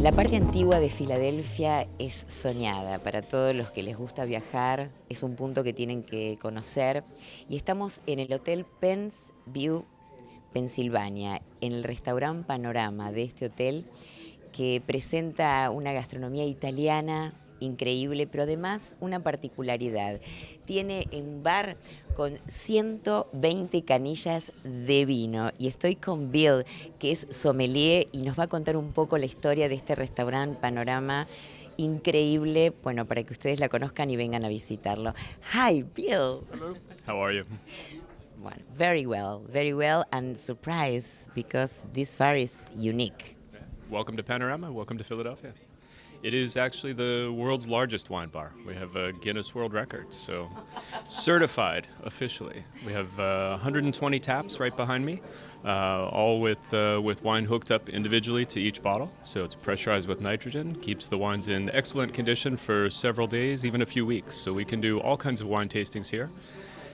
La parte antigua de Filadelfia es soñada para todos los que les gusta viajar, es un punto que tienen que conocer y estamos en el Hotel Penns View, Pensilvania, en el restaurante Panorama de este hotel que presenta una gastronomía italiana increíble, pero además una particularidad. Tiene un bar con 120 canillas de vino y estoy con Bill, que es sommelier y nos va a contar un poco la historia de este restaurante Panorama increíble, bueno, para que ustedes la conozcan y vengan a visitarlo. Hi, Bill. Hello. How are you? Well, very well, and surprised because this bar is unique. Welcome to Panorama. Welcome to Philadelphia. It is actually the world's largest wine bar. We have a Guinness World Record, so certified officially. We have 120 taps right behind me, all with wine hooked up individually to each bottle. So it's pressurized with nitrogen, keeps the wines in excellent condition for several days, even a few weeks. So we can do all kinds of wine tastings here.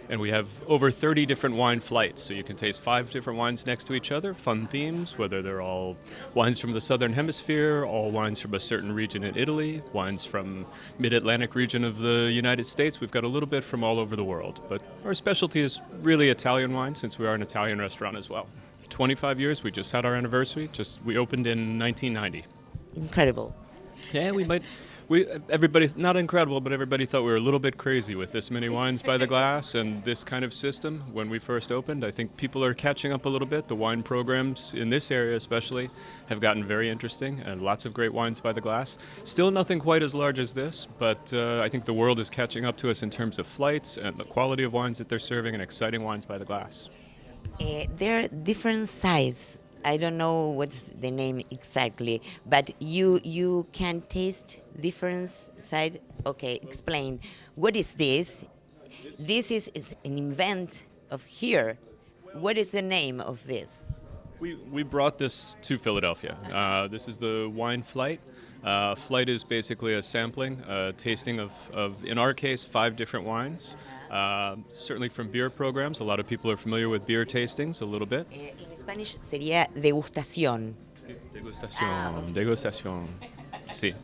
And we have over 30 different wine flights, so you can taste 5 different wines next to each other, fun themes, whether they're all wines from the Southern Hemisphere, all wines from a certain region in Italy, wines from mid-Atlantic region of the United States. We've got a little bit from all over the world, but our specialty is really Italian wine, since we are an Italian restaurant as well. 25 years, we just had our anniversary, we opened in 1990. Incredible. Yeah, everybody, not incredible, but everybody thought we were a little bit crazy with this many wines by the glass and this kind of system when we first opened. I think people are catching up a little bit. The wine programs in this area especially have gotten very interesting and lots of great wines by the glass. Still nothing quite as large as this, but I think the world is catching up to us in terms of flights and the quality of wines that they're serving and exciting wines by the glass. There are different sizes. I don't know what's the name exactly, but you can taste different side. Okay, explain. What is this? This is an invent of here. What is the name of this? We brought this to Philadelphia. This is the wine flight. Flight is basically a sampling, a tasting of, in our case, 5 different wines. Certainly from beer programs. A lot of people are familiar with beer tastings a little bit. En Spanish sería degustación. Degustación. Sí.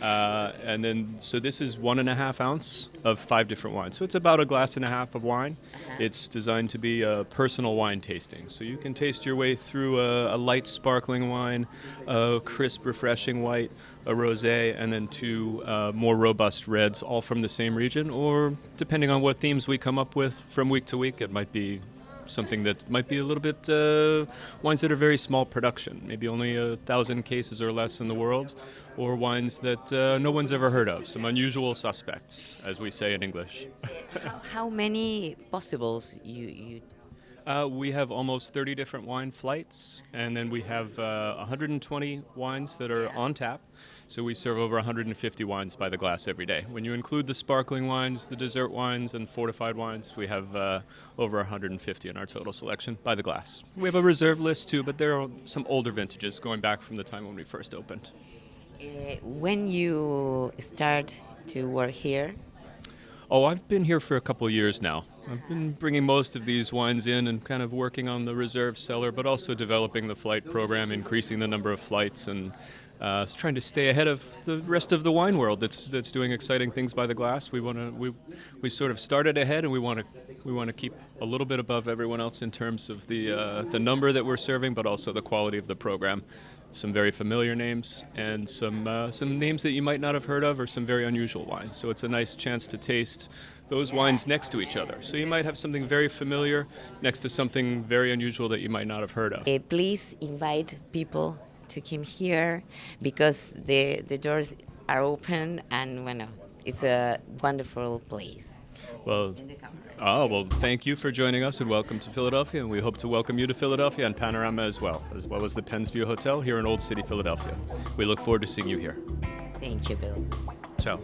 And then, so this is 1.5 ounce of 5 different wines. So it's about a glass and a half of wine. It's designed to be a personal wine tasting. So you can taste your way through a light sparkling wine, a crisp, refreshing white, a rosé, and then 2 more robust reds, all from the same region. Or depending on what themes we come up with from week to week, it might be something that might be a little bit wines that are very small production, maybe only 1,000 cases or less in the world, or wines that no one's ever heard of, some unusual suspects, as we say in English. How many possibles you We have almost 30 different wine flights, and then we have 120 wines that are on tap. So we serve over 150 wines by the glass every day. When you include the sparkling wines, the dessert wines, and fortified wines, we have over 150 in our total selection by the glass. We have a reserve list too, but there are some older vintages going back from the time when we first opened. When you start to work here? Oh, I've been here for a couple of years now. I've been bringing most of these wines in and kind of working on the reserve cellar, but also developing the flight program, increasing the number of flights, and trying to stay ahead of the rest of the wine world that's doing exciting things by the glass. We sort of started ahead, and we want to keep a little bit above everyone else in terms of the number that we're serving, but also the quality of the program. Some very familiar names and some names that you might not have heard of, or some very unusual wines. So it's a nice chance to taste those wines next to each other. So you might have something very familiar next to something very unusual that you might not have heard of. Please invite people to come here because the doors are open, and bueno, it's a wonderful place. Well, thank you for joining us, and welcome to Philadelphia, and we hope to welcome you to Philadelphia and Panorama as well as the Penns View Hotel here in Old City, Philadelphia. We look forward to seeing you here. Thank you, Bill. Ciao.